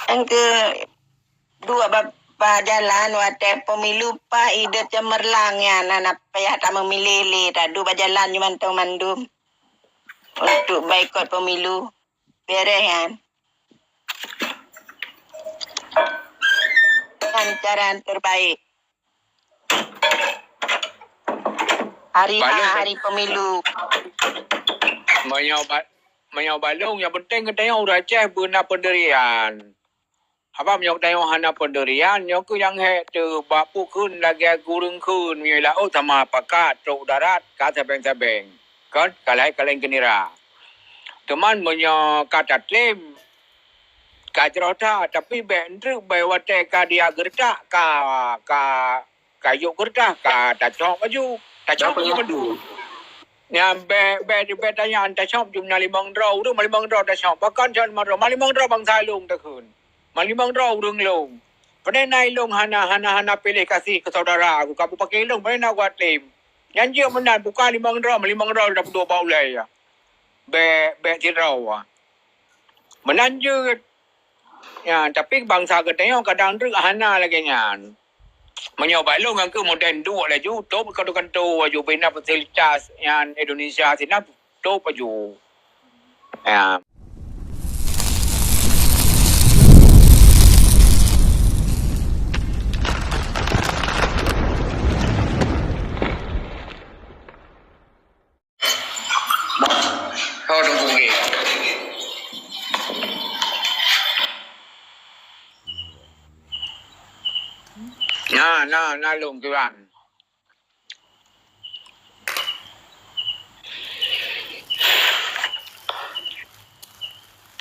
Yang kedua bapa jalan wate pemilu pa ide cemerlang ya nana payah tak memilih tadu berjalan cuma tau mandum untuk boikot pemilu beres kan dengan cara terbaik hari pemilu Menyau balung yang penting kita yang udah ceh benar pendirian. Apa menyau tayong hana pendirian yang ku yang he tu bapu kun lagi gurung kun mila oh sama pakat truk darat kata beng kan kalai kenira. Teman menyau kata klaim kajrota tapi bendru bewate ka dia gerta ka yuk gerta ka tacok baju madu. Yang be tanya anta shop jumna limang draw tu malimang draw ta shop pakan chan maro malimang draw bang salung ta kun malimang draw urung long pada nai long hana pilih kasih ke saudara aku kapu pakai long pada nak buat claim yang dia benar bukan malimang draw dapat dua baulai ya be draw menanjut ya tapi bangsa ketanya kadang tu hana lagi nyan menyoba lo ngangku modern dua lah ju top kanto ju bina fasilitas yang Indonesia sini top ju ya oh dong bungi nah lung tuan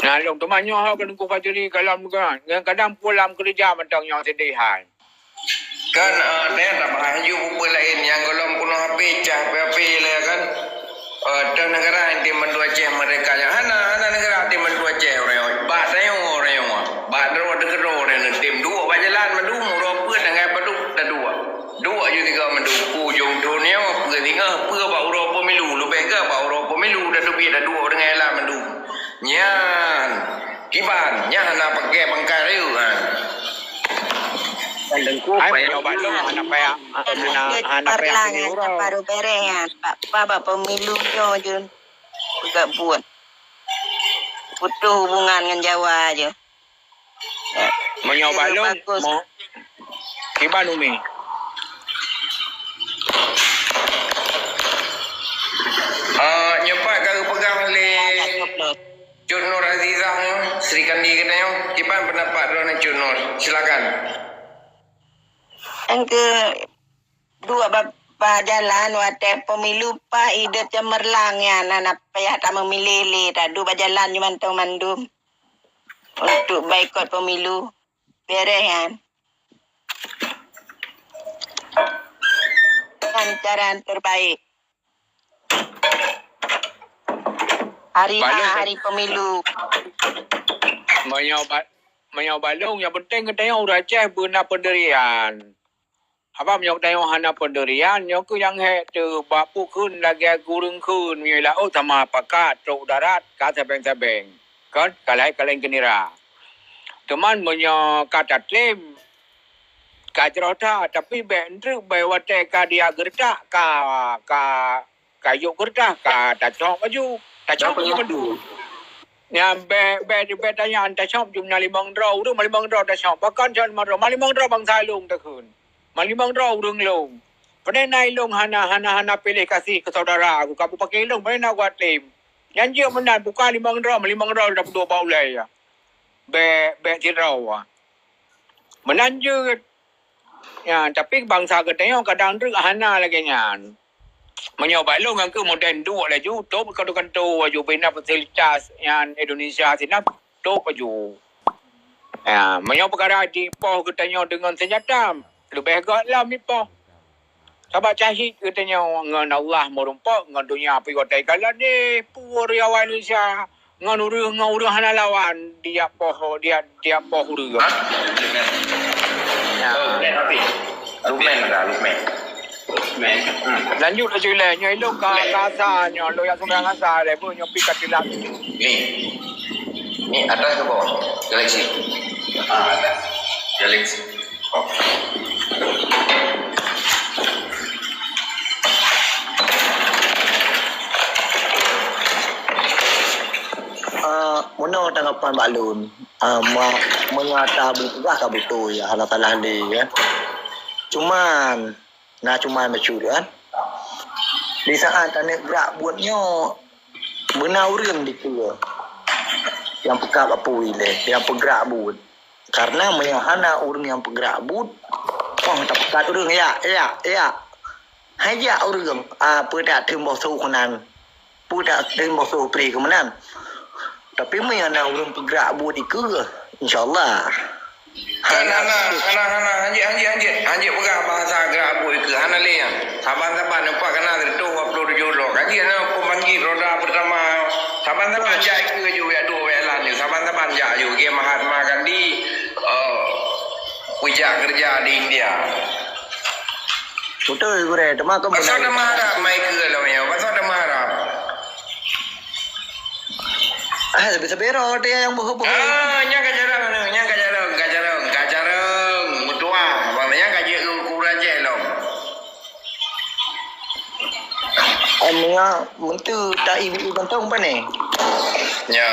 nah lung temannya ha kan ku fajri kalam kan yang kadang pulang kerja mentang yang sedihan kan dia tak bahayu buku lain yang golong puno HP cah HP lah kan dan negara yang di mendua ceh mereka yang hana negara di mendua ceh orang ba sayong orang ba dro degero orang tim dua bajalan madu muro pun dengan padu dua je tiga madu ujung dunia apa tiga apa ba uro pemilu lebih ke ba uro pemilu dah lebih dah dua dengan lah madu nyan kiban nyan nak pakai bangkai riu kan ai nyoba lo hana pa baru beres ya Pak pemilu je juga buat butuh hubungan dengan Jawa aja menyoba lo mau kiban umi nyepak kalau pegang le Cun Nur Azizah Sri Kandi katanya kiban pendapat dengan Cun Nur silakan. Yang kedua bapa jalan wate pemilu pa ide cemerlang ya nana payah tak memilih tadu berjalan cuma tau mandum untuk boikot pemilu beres kan dengan cara terbaik hari pemilu menyau balung yang penting kita yang udah ceh benar pendirian apa menyau tayong hana pendirian yang ku yang he tu bapu kun lagi gurung kun mila oh sama pakat truk darat kata beng kan kalai kenira teman menyau kata klaim kajrota tapi bendru bewate ka dia gerta ka yuk gerta ka tacok baju madu yang be tanya anta shop jumna limang draw tu malimang draw ta shop pakan chan maro malimang draw bang salung ta kun malimang draw urung long pada nai long hana pilih kasih ke saudara aku kapu pakai long pada nak buat claim yang dia benar bukan malimang draw dapat dua baulai ya be draw menanjut ya tapi bangsa ketanya kadang tu hana lagi nyan menyoba lo ngangku modern dua lah ju top kanto ju bina fasilitas yang Indonesia sini top ju ya menyoba perkara di poh katanya dengan senjata lebih agaklah mi poh sabak cahit katanya ngan Allah merumpak ngan dunia api kotai kala ni pur ya Indonesia ngan urang hana lawan dia poh urang ya lumen lanjut aja lah nyo ilo kasa nyo lo yang sembarang asa le pun nyo pikat dilak ni atas ke bawah Galaxy. Ada. Galaxy. Oh. Mana tanggapan Pak Lun? Mengata betul ke betul ya Allah Taala ni ya. Cuman macam kan. Di saat anak berak buatnya benar orang di tu. Yang pekak apa wile, yang pegerak but. Karena meyahana orang yang pegerak but. Oh tak pekat orang ya. Hanya orang apa dak tembok su kanan. Pudak tembok su pri kemenan. Tapi meyahana orang pegerak but ke insya-Allah. Hana anjir pegang bahasa gerak boy ke hana le yang saban-saban nampak kena tu upload jolo kaji ana pemanggi roda pertama saban-saban ja ke ju ya do welan ni saban-saban ja ju ke Mahatma Gandhi pujak kerja di India Betul gue tema ke pasal dah marah mai ke lo ya pasal dah marah sebero dia yang bohong nya kajarang mutua maknanya kaji ukuran je lo Amnya mentu tak ibu bantong apa ni? ya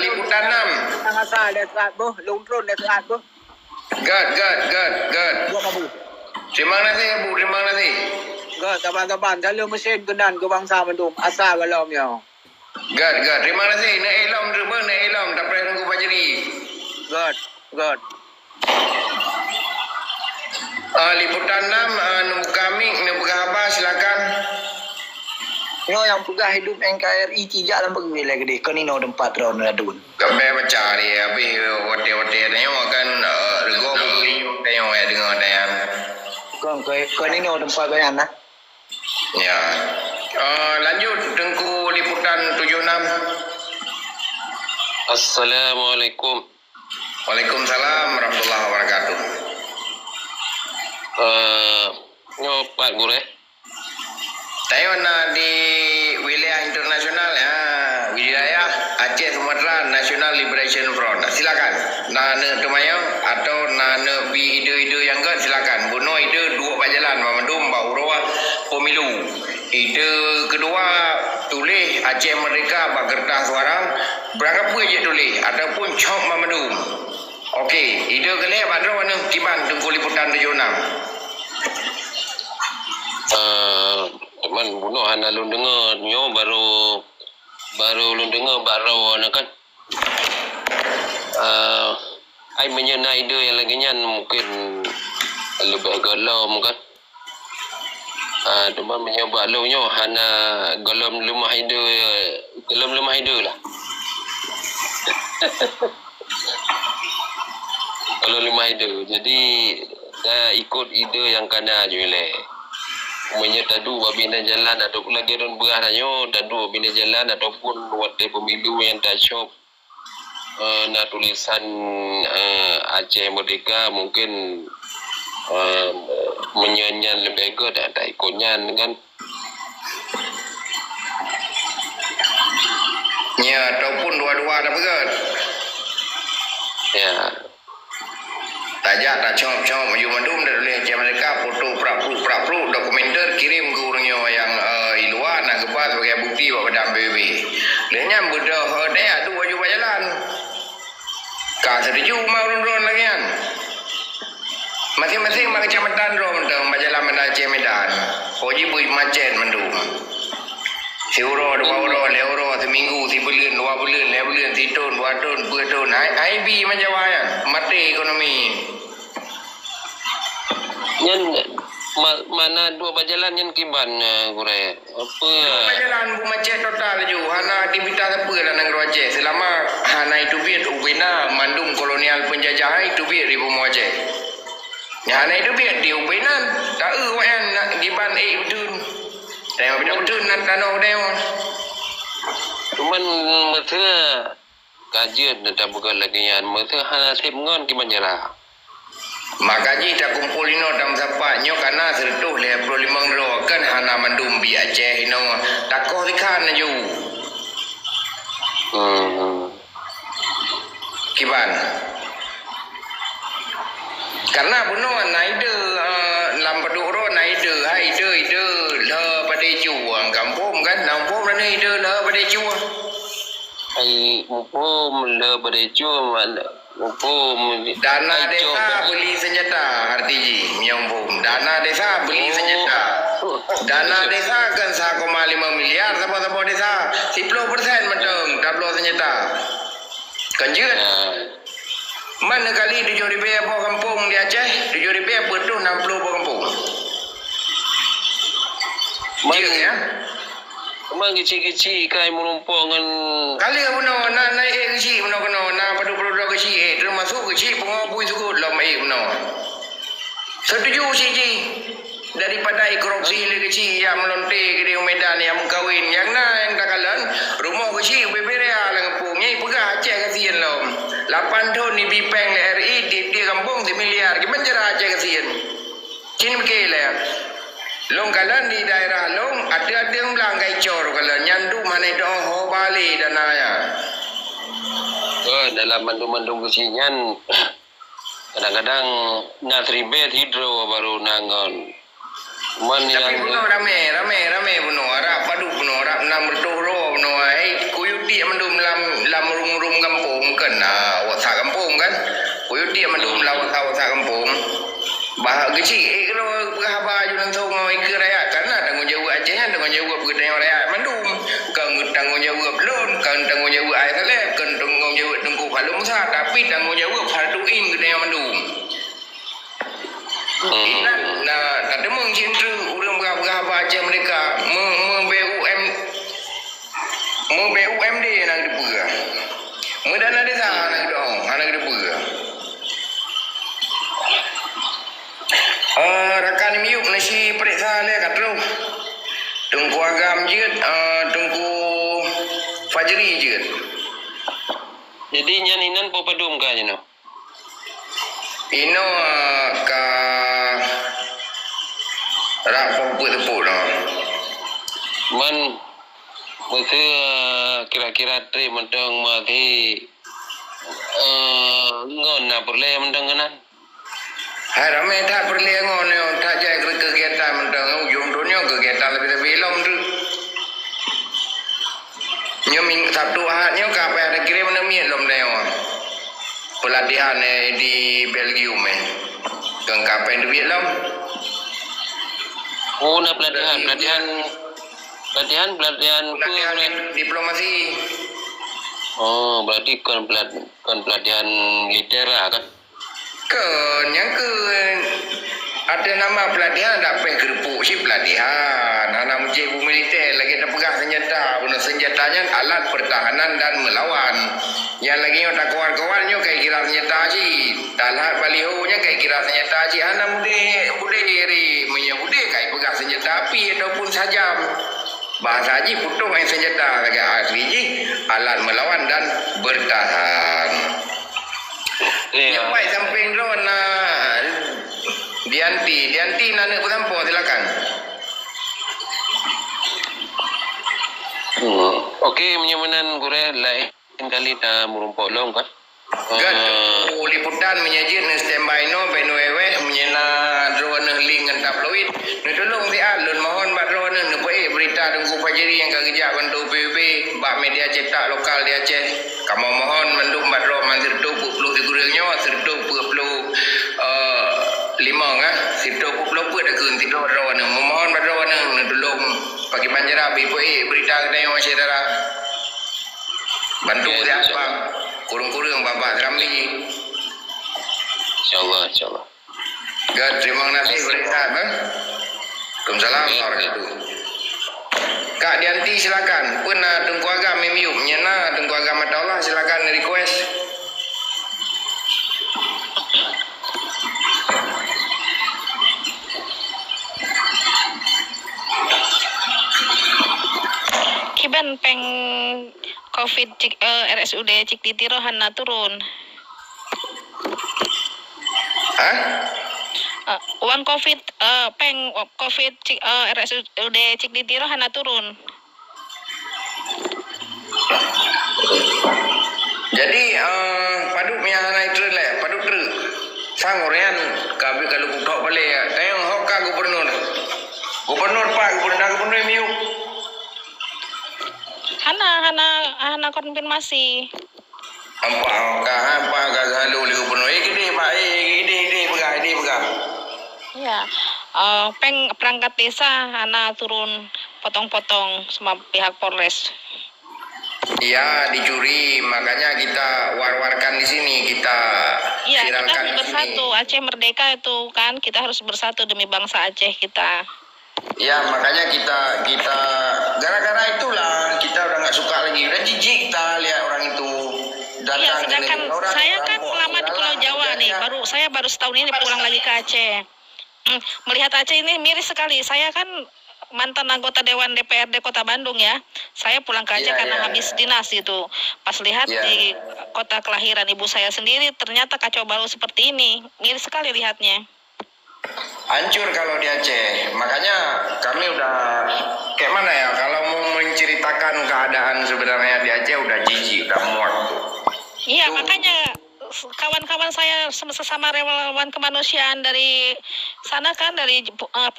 liputan 6 Tang asal dah serat boh, longtron dah serat boh. Good. Buat apa? Terima kasih Bu, terima kasih. Ke saban-saban dalam mesin kenan ke bangsa mendum asal galam ya. Good. Terima kasih. Nak elom tak payah tunggu pajeri. Good. Liputan 6 nombor kami, nombor khabar silakan. Yo yang pegah hidup NKRI cijak dalam pergi lagi deh. Kau ni no tempat ron radun. Kami baca dia, habis hotel tengok kan rego beli tengok ya dengar dan. Kau ni no tempat kau yang nah. Ya. Lanjut Tengku liputan 76. Assalamualaikum. Waalaikumsalam warahmatullahi wabarakatuh. Ngopat gure. Tengok di wilayah internasional ya, wilayah Aceh Sumatera National Liberation Front. Silakan. Nana Tumayong atau nana bi ide-ide yang kan silakan. Bunuh ide dua pajalan memandum bahawa pemilu. Ide kedua tulis Aceh Merdeka bak kertas warang berapa je tulis ataupun cop memandum. Okey, ide kelih pada mana kiban Tengku liputan 76. Teman bunuh hana lu dengar nyo baru lu dengar baru nak kan. Ai menyenai ide yang lagi nyan mungkin lebih galam kan. Teman menyoba lu nyo hana galam lemah ide lah. Kalau lemah ide jadi dah ikut ide yang kena je le. Menyetadu babina jalan ataupun lagi ron berahnya tadu babina jalan ataupun waktu pemilu yang dah shop nak tulisan Aceh Merdeka mungkin menyanyian lebih ke tak ikutnya kan ya ataupun dua-dua ada begat ya tajak tak cop maju mandum dari oleh Aceh Merdeka foto pra-pru dokumenter kirim ke orangnya yang luar nak kepas sebagai bukti buat pada BB lenyam bedah dia tu baju jalan kah setuju mau ron lagi kan masing-masing kecamatan ron tentang majalah Aceh Medan hoji bui macet mandum si euro 2 euro 5 euro seminggu si bulan 2 bulan 5 bulan si tahun 2 tahun 2 tahun IB macam mana mati ekonomi Yan mana dua berjalan yang kiban gure apa berjalan bu macet total ju hana aktivitas apa lah nang Aceh selama hana itu biar ubena mandum kolonial penjajah itu biar di Bumi Aceh ya hana itu biar di ubena tak wayan nak kiban betul tengok betul nak tanah dia cuman mereka kajian tak bukan lagi yang mereka hana sip ngon kiban jara Makaji tak kumpul ino dalam sapatnya karena sertuh 55 ro kan hana mandum bi Aceh ino takoh ikan ju. Kiban. Karena bunuh naide lampadu ro naide haide ide le pada juang kampung kan kampung mana ide le pada juang. Ai mumpum le berejo mumpum Dana desa beli senjata RTG menyambung. Dana desa beli senjata. Dana desa kan 1,5 miliar sama-sama desa 10% menteng tablo senjata. Kanjut. Mana kali 7,000 po kampung di Aceh, 7,000 betul 60 po kampung. Mana ya? Mang kecil-kecil kai menumpang kan Kali puno na naik kecil puno kena na padu-padu kecil termasuk kecil pengapui sukut lah mai puno. Setuju siji daripada korupsi le kecil yang melonte ke di Medan yang kawin yang na yang takalan rumah kecil beberea lah kampung nyai pegah Aceh kasihan lom 8 tahun ni bipeng RI di kampung 1 miliar gimana cara Aceh kasihan cini berkela long kalan di daerah long ada yang bilang kai cor kalan nyandu mana dong ho bali dan naya dalam mandung-mandung kesinyan kadang-kadang natribet hidro baru nangon. Man tapi yang puno rame puno arab padu puno arab nam bertoro puno ai kuyuti mandum lam rum kampung kan wasa kampung kan kuyuti mandum wasa kampung bah kecil kalau berhaba junan tau ngoi ke rakyat karena tanggung jawab Aceh tanggung jawab pedang rakyat mandum kan tanggung jawab lon kan tanggung jawab ai saleh kan tanggung jawab tengku palung sa tapi tanggung jawab farduin pedang mandum. Nah, tak demung cinta orang berapa Aceh mereka BUMD nak dibuka. Medana desa nak dong, anak dibuka. Rakan miuk nasi periksa le katro. Tunggu agam jeut, tunggu Fajri jeut. jadi nyaninan po padum ka no. Ino ka rapok tepuk no. Man mesti kira-kira tri mentang mati ngon na perle mentang kanan. Ramai tak perlu ngon tak jai kegiatan mentang ujung dunia kegiatan lebih long tu. Nyoming Sabtu Ahadnya kapai ada kirim nemi lom deo. Pelatihan di Belgium Kang kapai duit lom. Oh na pelatihan Diplomasi. Oh berarti kan pelatihan militer lah kan. Yang ada nama pelatihan tak payah gerupuk si pelatihan anak mujibu militer lagi tak pegang senjata guna senjatanya alat pertahanan dan melawan yang lagi tak kawan-kawannya kayak kira senjata si dalam balihonya kayak kira senjata si anak bude diri menyebude kayak pegang senjata api ataupun sajam bahasa haji putung yang senjata lagi asli ji alat melawan dan bertahan. Yang baik samping drone Dianti nana bersampo silakan. Okey menyamanan gure lain kali dah merumpok long kan. Liputan menyajin standby no benuewe menyena drone link dengan tabloid. Tolong dia lun mohon bak drone ne berita tunggu Fajri yang kerja bantu PBB bak media cetak lokal di Aceh. Kamu mohon menduk bak drone mandir tu 20 segurangnya serta 20 lima ngah situ pula put aku tidur drone mohon bak drone ne tolong bagi banjara BPI berita kedai masyarakat. Bantu dia bang. Kurung-kurung bapak Ramli. InsyaAllah. God, terima kasih berkat bang. Waalaikumsalam warahmatullahi. Kak Dianti silakan. Pun Tengku Agam memiuk menyena Tengku Agam Allah silakan request. Kiban peng COVID RSUD Cik Ditiro hana turun. Hah? Uang COVID peng COVID RSUD Cik Ditiro hana turun. Jadi padu Sangorean kabi kalau kutok balik ya. Tayang hoka gubernur. Gubernur Pak, gubernur miu. Hana konfirmasi. Hampa gagalu li gubernur. Gede Pak, gede pegah. Ya, peng perangkat desa Hana turun potong-potong sama pihak Polres. Iya, dicuri. Makanya kita war-warkan di sini, kita Iya, kita viralkan harus di sini. bersatu. Aceh merdeka itu kan, kita harus bersatu demi bangsa Aceh kita. Ya, makanya kita gara-gara itulah kita udah nggak suka lagi. Udah jijik kita lihat orang itu datang. Iya, sedangkan ke orang, saya kan rampok, lama di Pulau segala, Jawa nih. ya. Saya baru setahun ini pulang lagi ke Aceh. Melihat Aceh ini miris sekali. Saya kan mantan anggota Dewan DPRD Kota Bandung ya. Saya pulang ke Aceh Iya, karena iya. habis dinas itu. Pas lihat Iya. di kota kelahiran ibu saya sendiri, ternyata kacau balau seperti ini. Miris sekali lihatnya. Hancur kalau di Aceh. Makanya kami udah kayak mana ya, kalau mau menceritakan keadaan sebenarnya di Aceh udah jijik, udah muak. Iya, Itu- makanya kawan-kawan saya sesama relawan kemanusiaan dari sana kan, dari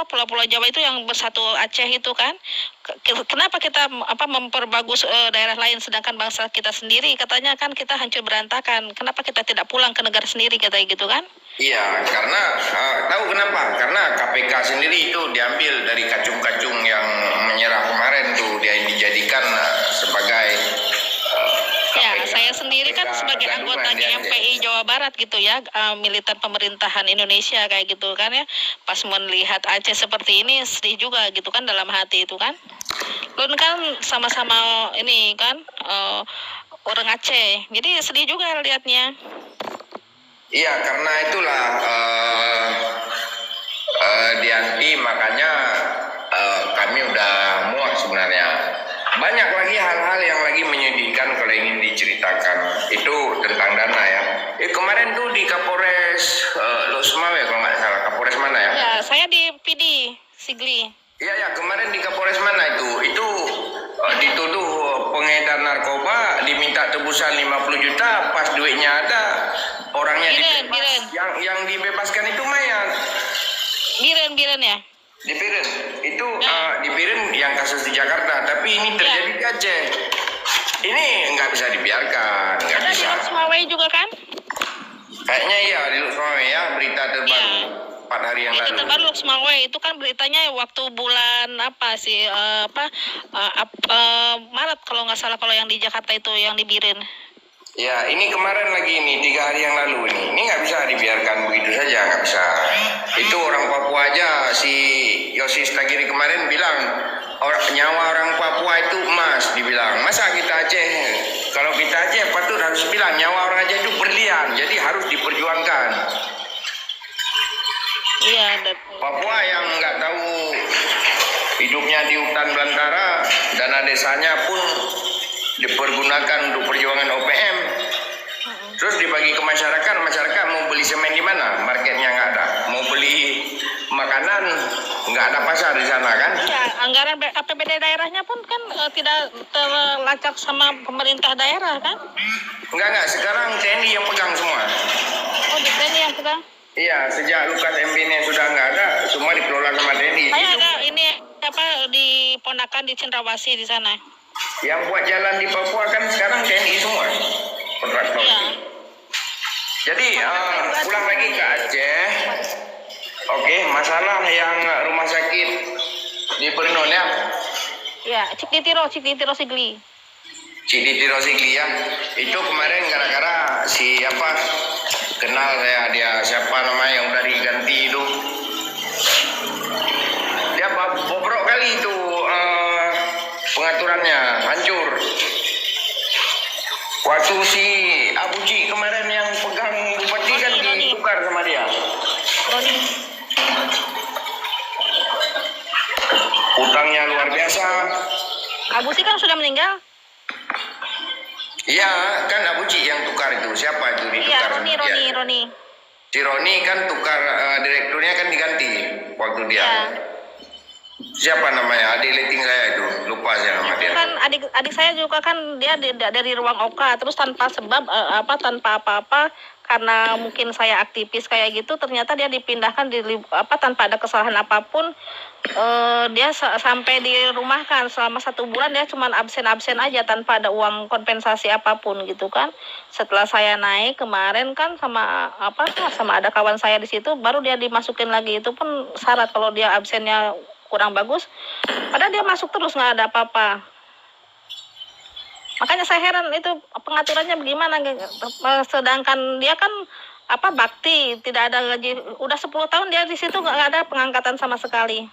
pulau-pulau Jawa itu yang bersatu Aceh itu kan, kenapa kita memperbagus daerah lain sedangkan bangsa kita sendiri katanya kan kita hancur berantakan, kenapa kita tidak pulang ke negara sendiri katanya gitu kan? Iya, karena tahu kenapa? Karena KPK sendiri itu diambil dari kacung-kacung yang menyerah kemarin tuh, dia dijadikan sebagai Ya, KPK. saya sendiri kan KPK sebagai gabungan anggota di Aceh. GMPI Jawa Barat gitu ya, militan pemerintahan Indonesia kayak gitu kan ya. Pas melihat Aceh seperti ini sedih juga gitu kan dalam hati itu kan. Lun kan sama-sama ini kan orang Aceh. Jadi sedih juga lihatnya. Iya, karena itulah Dianti, makanya kami udah muak sebenarnya. Banyak lagi hal-hal yang lagi menyedihkan kalau ingin diceritakan. Itu tentang dana ya. Kemarin tuh di Kapolres Losmawe kalau nggak salah. Kapolres mana ya? Ya, saya di PD Sigli. Iya, kemarin di Kapolres mana itu? Itu dituduh pengedar narkoba, diminta tebusan 50 juta, pas duitnya ada, orangnya dibebas. Yang dibebaskan itu mayat. Biren ya. Di Biren. Itu di Biren yang kasus di Jakarta, tapi ini terjadi di Aceh. Ini nggak bisa dibiarkan, nggak Ada di bisa. Losmawe juga kan? Kayaknya iya di Losmawe ya, berita terbaru. Iya. 4 hari yang Itu lalu. terbaru Losmawe itu kan beritanya waktu bulan apa sih Maret kalau nggak salah, kalau yang di Jakarta itu yang di Biren. Ya, ini kemarin lagi ini 3 hari yang lalu ini. Ini nggak bisa dibiarkan begitu saja, nggak bisa. Itu orang Papua aja, si Yosis Tagiri kemarin bilang nyawa orang Papua itu emas, dibilang. Masa kita Aceh? Kalau kita Aceh patut harus bilang nyawa orang Aceh itu berlian, jadi harus diperjuangkan. Iya, Papua yang nggak tahu hidupnya di hutan belantara, dana desanya pun dipergunakan untuk perjuangan OPM. Terus dibagi ke masyarakat, masyarakat mau beli semen di mana? Marketnya nggak ada. Mau beli makanan nggak ada pasar di sana kan? ya, anggaran APBD daerahnya pun kan tidak terlacak sama pemerintah daerah kan? Nggak. Sekarang TNI yang pegang semua. Oh, di sini yang kita. Iya, sejak Lukas MB-nya sudah nggak ada, semua dikelola sama TNI. Saya Itu ada ini di Ponakan di Cendrawasih di sana. yang buat jalan di Papua kan sekarang TNI semua. Kontraktor. Iya. Jadi pulang lagi ke Aceh. Oke, masalah yang rumah sakit di Pernon ya. Ya, Cik Ditiro Sigli. Cik Rosigli ya. Itu kemarin gara-gara siapa kenal saya, dia siapa namanya yang udah diganti itu. Dia bobrok kali itu pengaturannya hancur. Waktu si Abu Ci kemarin yang pegang bupati kan Roni. ditukar sama dia. Roni. Utangnya luar biasa. Abu Sih kan sudah meninggal. Iya, kan Abu Ci yang tukar itu. Siapa itu Iya, ditukar? Roni. Si Roni kan tukar direkturnya kan diganti waktu dia. Iya. Siapa namanya? Adik leting saya itu. Lupa saya nama dia. Kan adik saya juga kan dia dari ruang OK, terus tanpa sebab tanpa apa-apa, karena mungkin saya aktivis kayak gitu, ternyata dia dipindahkan tanpa ada kesalahan apapun. Dia sampai dirumahkan selama 1 bulan, dia cuma absen aja tanpa ada uang kompensasi apapun gitu kan. Setelah saya naik kemarin kan sama ada kawan saya di situ, baru dia dimasukin lagi. Itu pun syarat kalau dia absennya kurang bagus, padahal dia masuk terus nggak ada apa-apa. Makanya saya heran itu pengaturannya bagaimana, sedangkan dia kan bakti, tidak ada gaji, udah 10 tahun dia di situ, nggak ada pengangkatan sama sekali.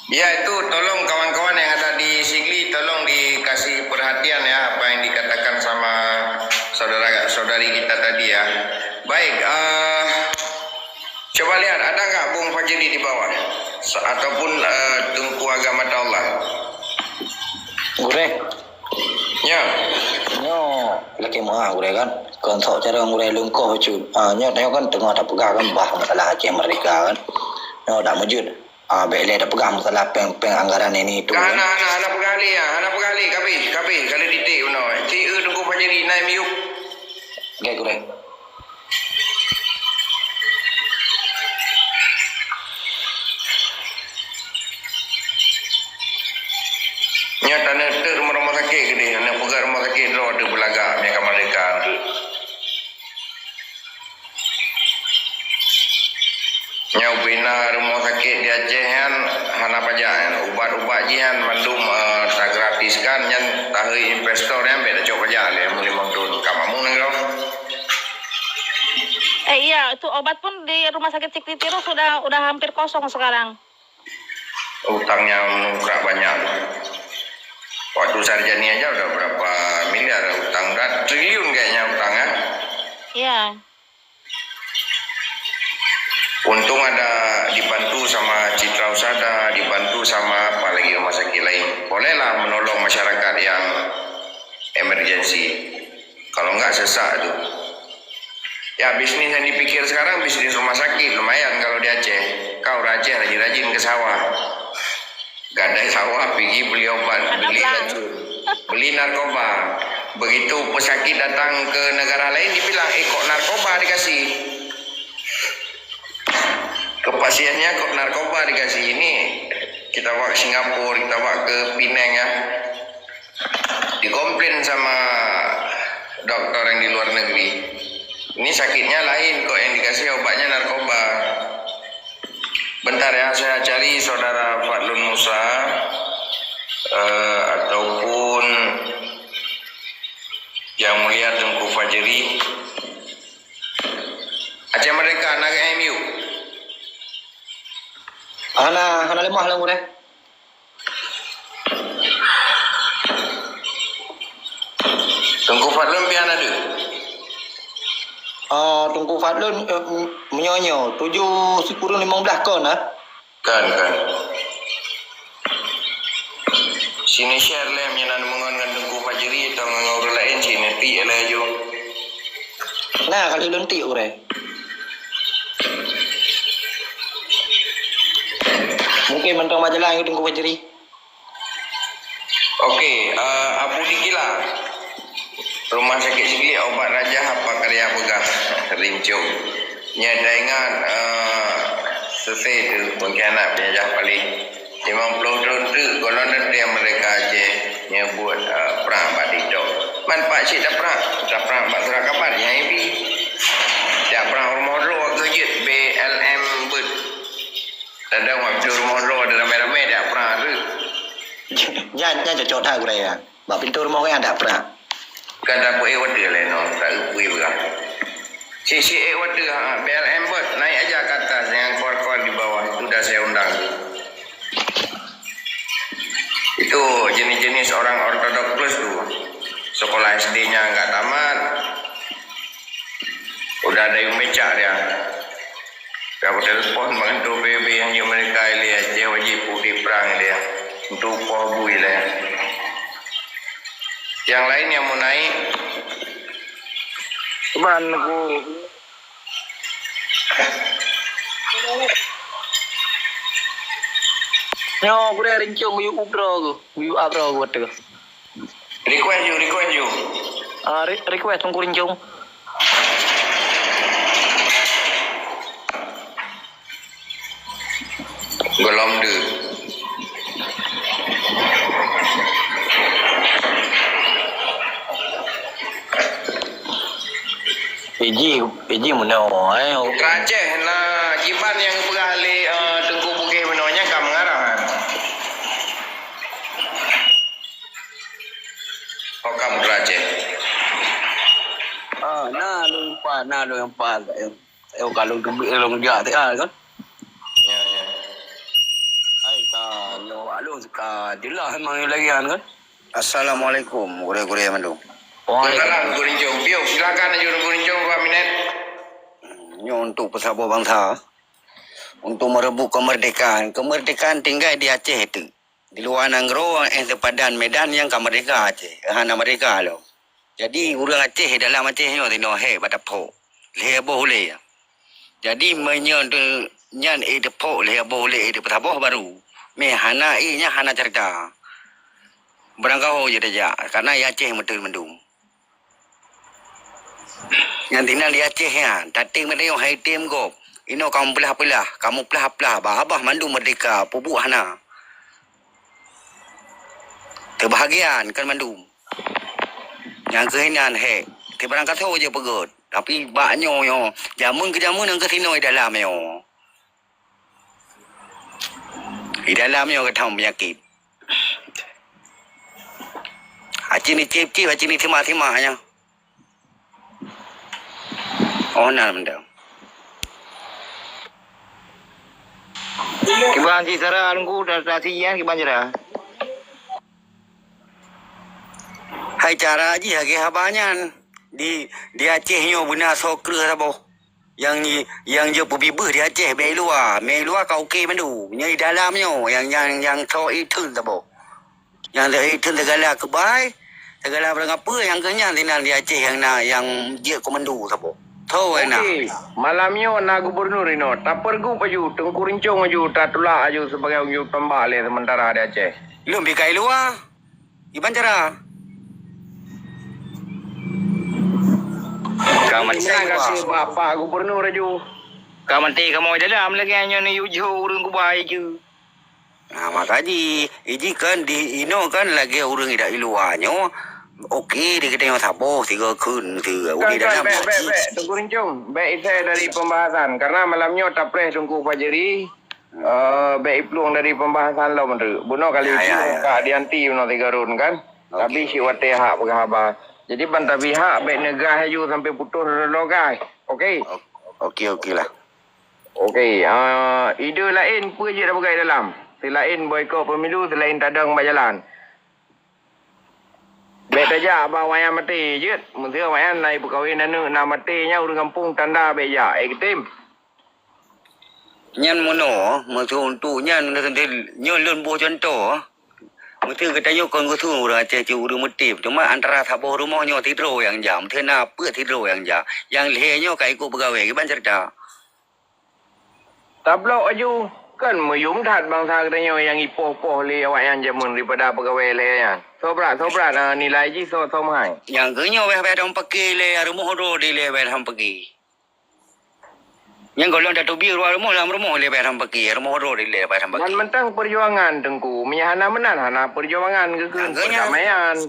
Ya itu tolong kawan-kawan yang ada di Sigli tolong dikasih perhatian ya apa yang dikatakan sama saudara-saudari kita tadi ya. Baik, coba lihat ada nggak Bung Fajri di bawah ataupun Tungku Agama Allah. Gure. Ya. Nyo laki mua gure kan. Konsol cara gure lungkoh cu. Nyo kan tengah ada pegang kan bah masalah Aceh mereka kan. Nyo dah mujud. Bele ada pegang masalah peng anggaran ini itu kan. Anak pegali ya, anak pegali kapi kalau ditik uno. Ci Tungku Fajri naik miuk. Oke gure. Nya tanah ter rumah sakit gede, anak pegang rumah sakit ro ada belaga mereka mereka. Nya bina rumah sakit di Aceh kan hana pajak ubat-ubat jian mandum tak gratis kan yang tahu investor yang beda coba pajak le mulai mangdun kamamu nang Iya, itu obat pun di rumah sakit Ciktitiro udah hampir kosong sekarang. utangnya menukrak banyak. Waktu Sarjani aja udah berapa miliar utang, triliun kayaknya utangnya. Iya. Untung ada dibantu sama Citra Usada, dibantu sama apa lagi rumah sakit lain. Bolehlah menolong masyarakat yang emergensi. Kalau enggak sesak tuh. Ya bisnis yang dipikir sekarang bisnis rumah sakit lumayan kalau di Aceh. Kau Aceh rajin-rajin ke sawah. Gadai sawah pergi beli obat, beli racun, beli narkoba. Begitu pesakit datang ke negara lain dibilang kok narkoba dikasih. Ke pasiennya kok narkoba dikasih. Ini kita bawa ke Singapura, kita bawa ke Penang ya. Dikomplain sama dokter yang di luar negeri. Ini sakitnya lain kok yang dikasih obatnya narkoba. Bentar ya, saya cari saudara Fadlun Musa ataupun yang mulia Tengku Fajri. Aceh Merdeka anak MU. Hana lemah lang gure. Tengku Fadlun pian ada. Tunggu Fadlun menyonyo 7-15 kon ah. Kan. Sini share lah yang mengon dengan Tengku Fajri atau ngurus lain sini ti lah jo. Nah kali lunti ure. Mungkin mentang majalah yang Tunggu Fajri. Okey, Abu Dikila. Rumah sakit Sigli obat raja apa karya begah rincung. Nya dengan selesai tu pengkhianat penjajah paling 50 tahun tu golongan nanti yang mereka aje nya buat perang badidok. Manfaat cik dah perang mak surat kabar yang ini. Dah perang rumah ro kerjit BLM bet. Ada waktu rumah ro ada ramai-ramai dah perang tu. Nya cocok dah gure ya. Bak pintu rumah kan ada pernah. Kan dapur water lah no, tak upui berah. Si water BLM buat naik aja ke atas dengan kor-kor di bawah itu dah saya undang. Itu jenis-jenis orang ortodok plus tu. Sekolah SD-nya enggak tamat. Udah ada yang becak dia. Kau telefon bantu BB yang mereka lihat dia wajib putih perang dia. Untuk pohon lah. Yang lain yang mau naik Cuman aku Nyo ku dah rincung biu ubro ku. Biu abro ku tu. Request you. Request tunggu rincung. Golom de. Eji mana Aceh na kiban yang berali Tengku Bukit Menonya kam ngarahan. Oh kamu Aceh. na lu empat. Kalau long dia kan. Ya. Ai ka lu ka dilah memang lagi kan. Assalamualaikum, gure-gure mandu. Waalaikumsalam Gurincong. Bio silakan aja Gurincong 2 minit. Ini untuk pesabur bangsa, untuk merebut kemerdekaan. Kemerdekaan tinggal di Aceh itu. Di luar Nanggro, sepadan Medan yang kemerdekaan Aceh. Hana mereka lo. Jadi orang Aceh dalam Aceh ni tino he batapo. Le boleh. Jadi menyon nyan depo le boleh de pesabur baru. Me hana nya hana cerita. Berangkau je saja karena Aceh betul mendung. Yang tinggal di Aceh ya, tating mana yang hai tim go. Ino kamu pelah, kamu pelah, abah mandu merdeka, pubuk hana. Kebahagiaan kan mandu. Yang kehinan he, tibarang kata je pegot. Tapi baknyo yo, jamun ke jamun yang kesino dalam yo. Di dalam yo ketam penyakit. Aceh ni cip, aceh ni timah-timahnya. Oh, nak benda. Kiban si Sarah alungku dah sian kiban jera. Hai cara aji hage habanyan di Aceh nyo buna sokre sabo. Yang je pebibeh di Aceh me luar kau okey mandu. Nyai dalam nyo yang so itu sabo. Yang dah itu segala kebai, segala barang apa yang kenyang tinggal di Aceh yang je komandu sabo. Tahu enak. Okey, malamnya na gubernur ino, tak pergu baju Tengku Rincong aju, tak tulak aju sebagai aju tambah le sementara di Aceh. Lu bikai luar. Iban cara. Kamu Terima kasih Bapak Gubernur aju. kamu kamu dalam lagi hanya ni ujo urang ku baik je. Nah, makanya ini kan di ino kan lagi orang tidak luarnya. Okey, dia kata yang sabar 3 kun tu. Kan, Tengku Rincong, baik saya dari pembahasan. Karena malamnya tak pres Tengku Fajri. Baik peluang dari pembahasan lo menurut. Buno kali itu Kak Dianti Buno 3 run kan. Tapi si wate hak berkhabar. Jadi bantah pihak baik negah ju sampai putus lo guys. Okey. Okey lah. Okey, ide lain apa je dah bergai dalam. Selain boykot pemilu, selain tadang berjalan. Baik saja abang wayan mati je. Mesti wayan naik perkahwin anak nak matinya orang kampung tanda beja. Tim. Nyan mono, mesti untuk nyan nanti nyon lun bo contoh. Mesti kita yo kon gutu orang Aceh ju urang mutip. Cuma antara saboh rumahnya tidur yang jam, thena apa tidur yang jam. Yang lehernya kai ikut pegawai ke ban cerita. Tablok aju kan meyum tat bangsa katanya yang ipoh-poh le awak yang jamun daripada pegawai le yang. Sobrat nilai ji so mahal. Yang kenyo weh dong pakai le rumah ro di le weh ham pergi. Yang golong dah tubi rumah le weh ham pergi, rumah ro di le weh ham pergi. Dan mentang perjuangan Tengku, menyahana menan hana perjuangan ke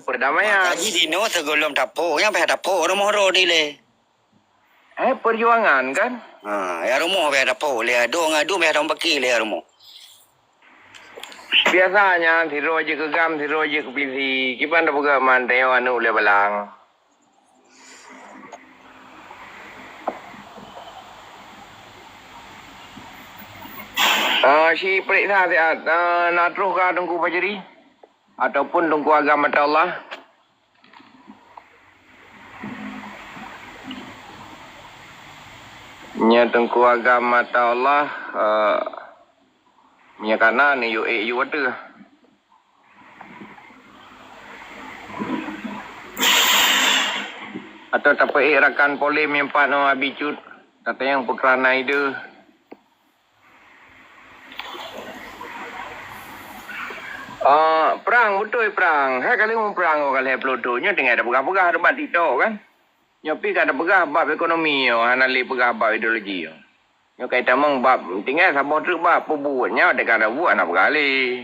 perdamaian. Kaji dino segolong tapo, yang weh tapo rumah ro di le. Perjuangan kan? Ya rumah weh tapo le ngadu weh dong pergi le rumah. Biasanya tiro je ke gam, tiro je ke pisi. Kipan dah buka mantai anu le balang. Si periksa sihat nak terus ke Tengku Fajri ataupun Tengku Agama Allah. Nya Tengku Agama Allah nya kana ni you water. Atau tapai rakan polim yang empat no abicut kata yang pukrana itu. Perang betul perang. Hai kali mau perang kali pelodonya dengan ada pegah-pegah debat itu kan. Nyopi kada pegah bab ekonomi yo, hanali pegah bab ideologi yo. Nyo kaitan mong bab tinggal sabo tu bab pubunya ada kada buat nak kali.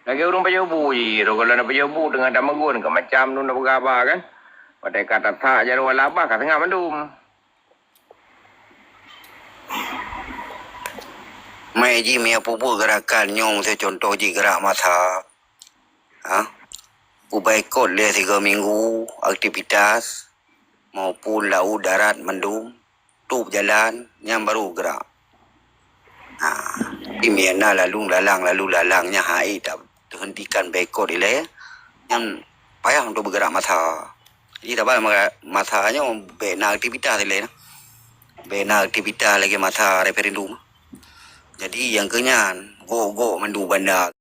Lagi urung pajobu ji, ro kalau nak pajobu dengan damagun ke macam tu nak pegah bab kan. Pada kata tak jaru labah kat tengah mandum. Mai ji mia pupu gerakan nyong saya contoh ji gerak masa. Ubaikot dia 3 minggu aktivitas maupun laut darat mendung tup jalan yang baru gerak. Di Myanmar lalu lalangnya hai tak terhentikan baikot ile yang payah untuk bergerak masa. Jadi tak apa masanya bena aktivitas ile na. Bena aktivitas lagi masa referendum. Jadi yang kenyan go mandu bandar.